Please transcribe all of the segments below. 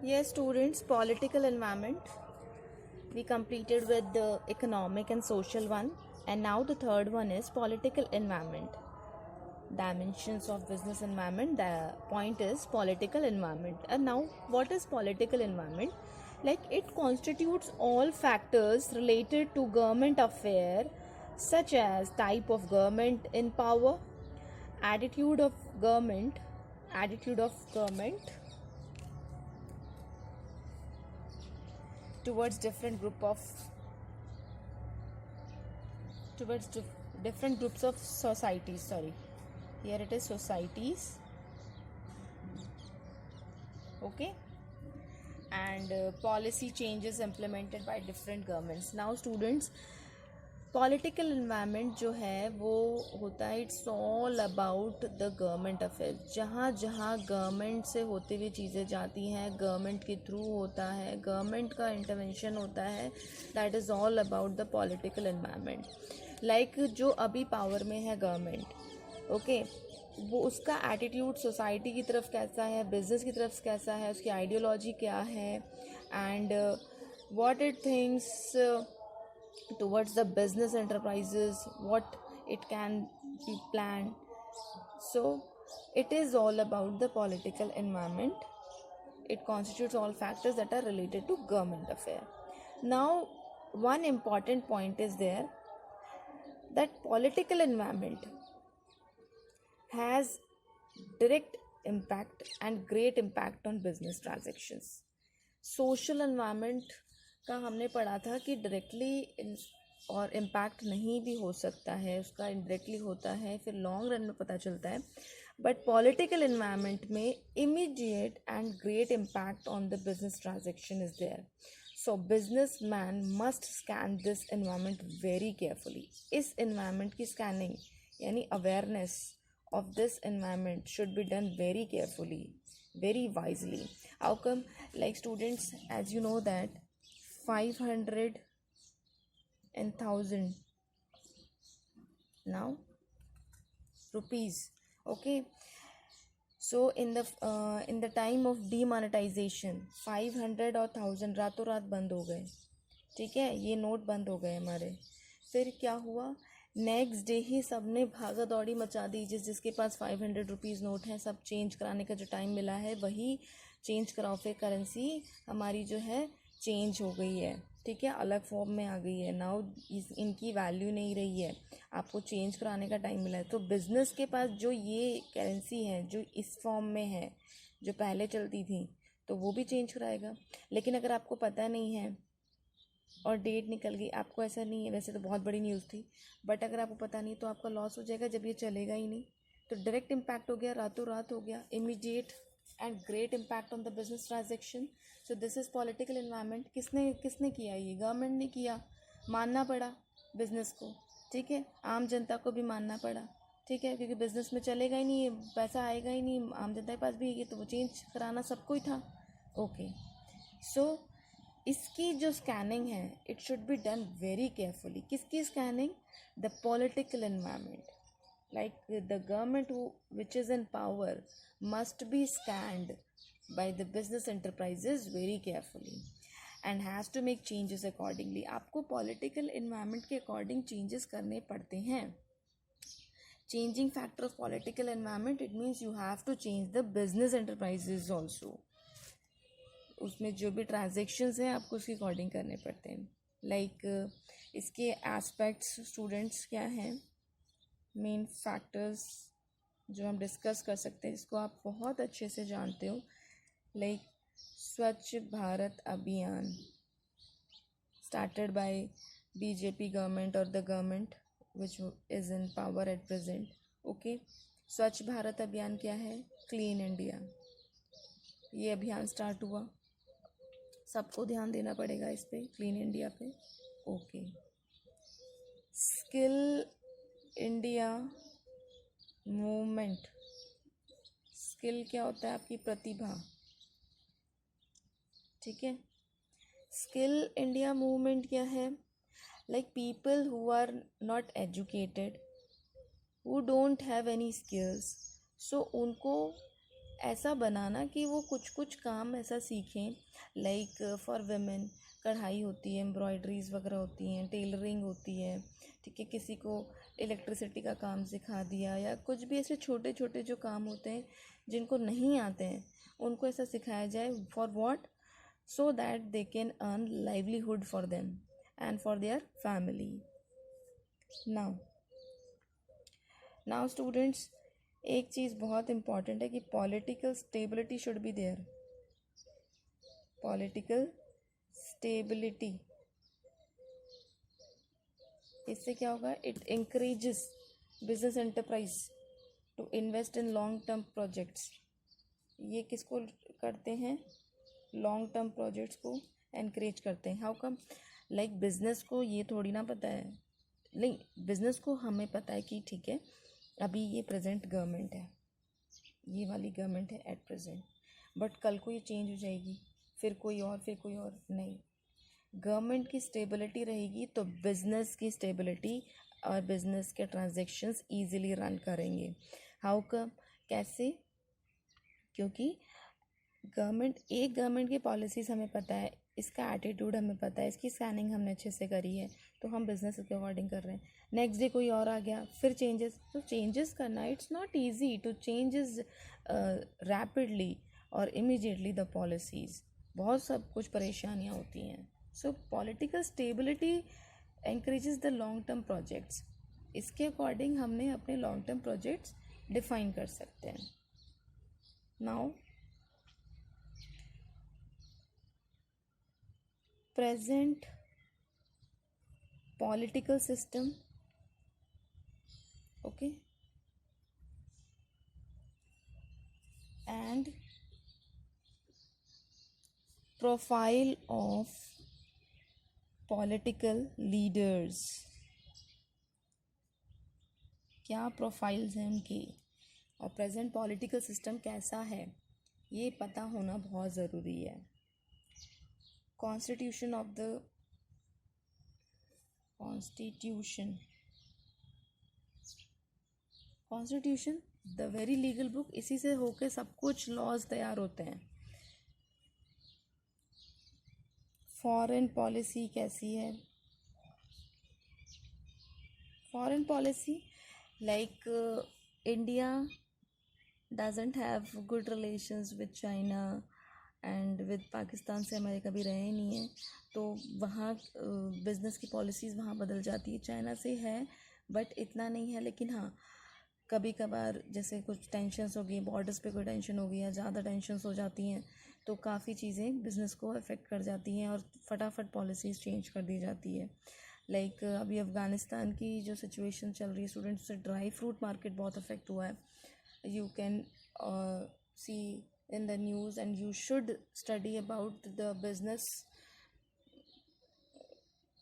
Yes, students, political environment. We completed with the economic and social one, and now the third one is political environment. Dimensions of business environment. The point is political environment. And now, what is political environment? Like it constitutes all factors related to government affair, such as type of government in power, attitude of government, attitude of government towards towards different groups of societies. Sorry, here it is societies. Okay, and policy changes implemented by different governments. Now students, political environment जो है वो होता है, it's all about the government affair. जहाँ जहाँ government से होती हुई चीज़ें जाती हैं, गवर्नमेंट के थ्रू होता है, गवर्नमेंट का इंटरवेंशन होता है, that is all about the political environment. Like जो अभी पावर में है गवर्नमेंट, ओके, वो उसका एटीट्यूड सोसाइटी की तरफ कैसा है, बिजनेस की तरफ कैसा है, उसकी आइडियोलॉजी क्या है, and what it thinks towards the business enterprises, what it can be planned. So it is all about the political environment. It constitutes all factors that are related to government affair. Now one important point is there, that political environment has direct impact and great impact on business transactions. Social environment का हमने पढ़ा था कि directly और impact नहीं भी हो सकता है, उसका इनडायरेक्टली होता है, फिर लॉन्ग रन में पता चलता है. बट पॉलिटिकल एनवायरनमेंट में immediate and great impact on the business transaction is there. So business man must scan this environment very carefully. इस एनवायरनमेंट की स्कैनिंग यानी awareness of this environment should be done very carefully, very wisely. How come? Like students, as you know that 500 and 1000 now rupees, okay. So in the time of demonetization 500 और 1000 रातों रात बंद हो गए. ठीक है, ये नोट बंद हो गए हमारे. फिर क्या हुआ, नेक्स्ट डे ही सब ने भागा दौड़ी मचा दी. जिसके पास 500 रुपीज़ नोट है, सब चेंज कराने का जो टाइम मिला है वही चेंज कराओ. फिर करेंसी हमारी जो है चेंज हो गई है, ठीक है, अलग फॉर्म में आ गई है. नाउ इनकी वैल्यू नहीं रही है, आपको चेंज कराने का टाइम मिला है. तो बिज़नेस के पास जो ये करेंसी है जो इस फॉर्म में है, जो पहले चलती थी, तो वो भी चेंज कराएगा. लेकिन अगर आपको पता नहीं है और डेट निकल गई, आपको ऐसा नहीं है, वैसे तो बहुत बड़ी न्यूज़ थी, बट अगर आपको पता नहीं तो आपका लॉस हो जाएगा जब ये चलेगा ही नहीं. तो डायरेक्ट इम्पैक्ट हो गया, रातों रात हो गया, immediate and great impact on the business transaction. So this is political environment. किसने किया ये? गवर्नमेंट ने किया, मानना पड़ा बिजनेस को, ठीक है, आम जनता को भी मानना पड़ा, ठीक है, क्योंकि बिजनेस में चलेगा ही नहीं, पैसा आएगा ही नहीं, आम जनता के पास भी ये, तो वो चेंज कराना सबको ही था. ओके, सो इसकी जो स्कैनिंग है it should be done very carefully. किसकी scanning? The political environment. Like the government which is in power must be scanned by the business enterprises very carefully and has to make changes accordingly. आपको political environment के according changes करने पड़ते हैं. Changing factor of political environment, it means you have to change the business enterprises also. उसमें जो भी transactions हैं आपको उसके अकॉर्डिंग करने पड़ते हैं. लाइक इसके एस्पेक्ट्स स्टूडेंट्स क्या हैं, मेन फैक्टर्स जो हम डिस्कस कर सकते हैं, इसको आप बहुत अच्छे से जानते हो. लाइक स्वच्छ भारत अभियान स्टार्टेड बाय बीजेपी गवर्नमेंट और the government which is in power at present. Okay, स्वच्छ भारत अभियान क्या है? Clean India. ये अभियान स्टार्ट हुआ, सबको ध्यान देना पड़ेगा इस पे, क्लीन इंडिया पे. Okay, skill India movement. Skill क्या होता है? आपकी प्रतिभा, ठीक है. स्किल इंडिया मूवमेंट क्या है? Like people who are not educated, who don't have any skills, so उनको ऐसा बनाना कि वो कुछ कुछ काम ऐसा सीखें, लाइक फॉर वेमेन कढ़ाई होती है, एम्ब्रॉयडरीज वगैरह होती हैं, टेलरिंग होती है, ठीक है, किसी को इलेक्ट्रिसिटी का काम सिखा दिया, या कुछ भी ऐसे छोटे छोटे जो काम होते हैं जिनको नहीं आते हैं उनको ऐसा सिखाया जाए, for what, so that they can earn livelihood for them and for their family. Now students, एक चीज़ बहुत इम्पॉर्टेंट है कि political stability should be there. Political stability, इससे क्या होगा, it encourages business enterprise to invest in long term projects. ये किसको करते हैं, लॉन्ग टर्म प्रोजेक्ट्स को एनकरेज करते हैं. हाउ कम, लाइक बिजनेस को ये थोड़ी ना पता है, नहीं, बिजनेस को हमें पता है कि ठीक है अभी ये प्रेजेंट गवर्नमेंट है, ये वाली गवर्नमेंट है एट प्रेजेंट, बट कल को ये चेंज हो जाएगी, फिर कोई और, नहीं. गवर्नमेंट की स्टेबिलिटी रहेगी तो बिजनेस की स्टेबिलिटी और बिजनेस के ट्रांजैक्शंस इजीली रन करेंगे. हाउ कम, कैसे, क्योंकि गवर्नमेंट की पॉलिसीज़ हमें पता है, इसका एटीट्यूड हमें पता है, इसकी स्कैनिंग हमने अच्छे से करी है, तो हम बिज़नेस के अकॉर्डिंग कर रहे हैं. नेक्स्ट डे कोई और आ गया, फिर चेंजेस, तो चेंजेस करना it's not easy to changes rapidly और इमीडिएटली द पॉलिसीज़, बहुत सब कुछ परेशानियाँ होती हैं. So political stability encourages the long term projects. इसके अकॉर्डिंग हमने अपने लॉन्ग टर्म प्रोजेक्ट्स डिफाइन कर सकते हैं. Now present political system, okay, and profile of political leaders. क्या प्रोफाइल्स हैं उनकी और प्रेजेंट पॉलिटिकल सिस्टम कैसा है, ये पता होना बहुत ज़रूरी है. Constitution, the very legal book, इसी से होके सब कुछ लॉज तैयार होते हैं. फॉरेन पॉलिसी कैसी है, foreign policy like India doesn't have good relations with China and with Pakistan से हमारे कभी रहे नहीं हैं, तो वहाँ बिज़नेस की पॉलिसीज़ वहाँ बदल जाती है. चाइना से है बट इतना नहीं है, लेकिन हाँ कभी कभार जैसे कुछ टेंशन्स हो गई, बॉर्डर्स पे कोई टेंशन हो गई या ज़्यादा टेंशन्स हो जाती हैं, तो काफ़ी चीज़ें बिज़नेस को अफेक्ट कर जाती हैं और फटाफट पॉलिसीज़ चेंज कर दी जाती है. लाइक अभी अफ़गानिस्तान की जो सिचुएशन चल रही है स्टूडेंट्स, से ड्राई फ्रूट मार्केट बहुत अफेक्ट हुआ है. You can see in the news and you should study about the business,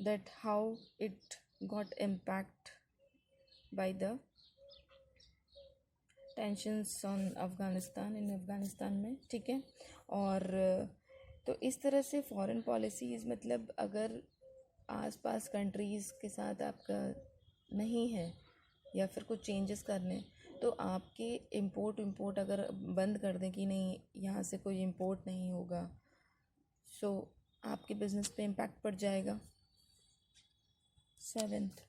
that how it got impact by the tensions on Afghanistan, in Afghanistan में, ठीक है. और तो इस तरह से फॉरेन पॉलिसीज़, मतलब अगर आसपास कंट्रीज़ के साथ आपका नहीं है या फिर कुछ चेंजेस करने, तो आपके इम्पोर्ट अगर बंद कर दें कि नहीं यहाँ से कोई इम्पोर्ट नहीं होगा, सो आपके बिजनेस पे इम्पैक्ट पड़ जाएगा. 7th,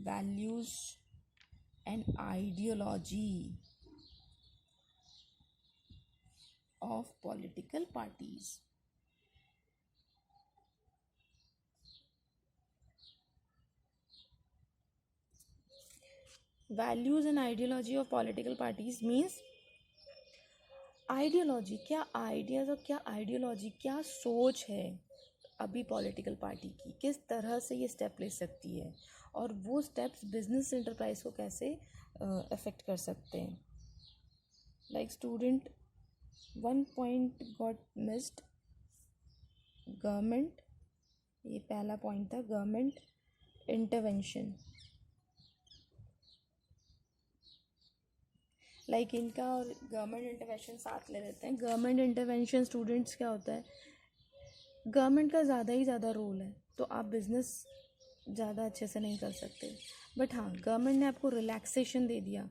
values and ideology of political parties. Values and ideology of political parties means ideology, क्या आइडियाज़ और क्या आइडियोलॉजी, क्या सोच है अभी पॉलिटिकल पार्टी की, किस तरह से ये स्टेप ले सकती है, और वो स्टेप्स बिजनेस एंटरप्राइज को कैसे अफेक्ट कर सकते हैं. Like student, one point got missed, government, ये पहला पॉइंट था, गवर्नमेंट इंटरवेंशन. लाइक इनका और गवर्नमेंट इंटरवेंशन साथ ले लेते हैं. गवर्नमेंट इंटरवेंशन स्टूडेंट्स क्या होता है, गवर्नमेंट का ज़्यादा ही ज़्यादा रोल है, तो आप बिज़नेस ज़्यादा अच्छे से नहीं कर सकते। बट हाँ, गवर्नमेंट ने आपको रिलैक्सेशन दे दिया,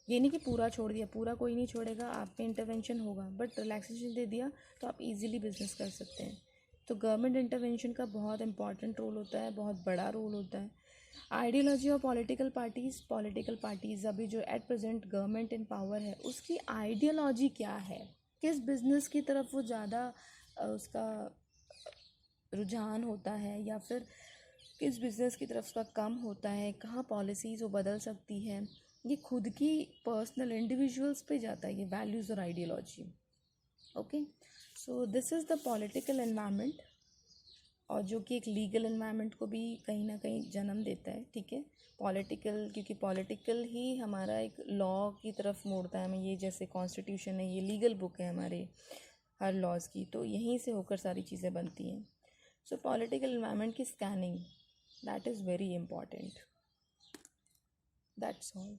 ये नहीं कि पूरा छोड़ दिया, पूरा कोई नहीं छोड़ेगा, आप पे इंटरवेंशन होगा, बट रिलैक्सेशन दे दिया तो आप इजीली बिजनेस कर सकते हैं। तो गवर्नमेंट इंटरवेंशन का बहुत इंपॉर्टेंट रोल होता है, बहुत बड़ा रोल होता है। आइडियोलॉजी और पॉलिटिकल पार्टीज़ अभी जो at present government in power है, उसकी आइडियोलॉजी क्या है, किस बिजनेस की तरफ वो ज़्यादा उसका रुझान होता है, या फिर किस बिज़नेस की तरफ उसका कम होता है, कहाँ पॉलिसीज़ वो बदल सकती है, ये खुद की पर्सनल इंडिविजुअल्स पे जाता है, ये वैल्यूज़ और ideology. Okay, so this is the political environment, और जो कि एक लीगल एनवायरनमेंट को भी कहीं ना कहीं जन्म देता है। ठीक है, पॉलिटिकल, क्योंकि पॉलिटिकल ही हमारा एक लॉ की तरफ मोड़ता है हमें, ये जैसे कॉन्स्टिट्यूशन है, ये लीगल बुक है हमारे हर लॉज की, तो यहीं से होकर सारी चीज़ें बनती हैं। सो पॉलिटिकल एनवायरनमेंट की scanning, that is very important. That's all.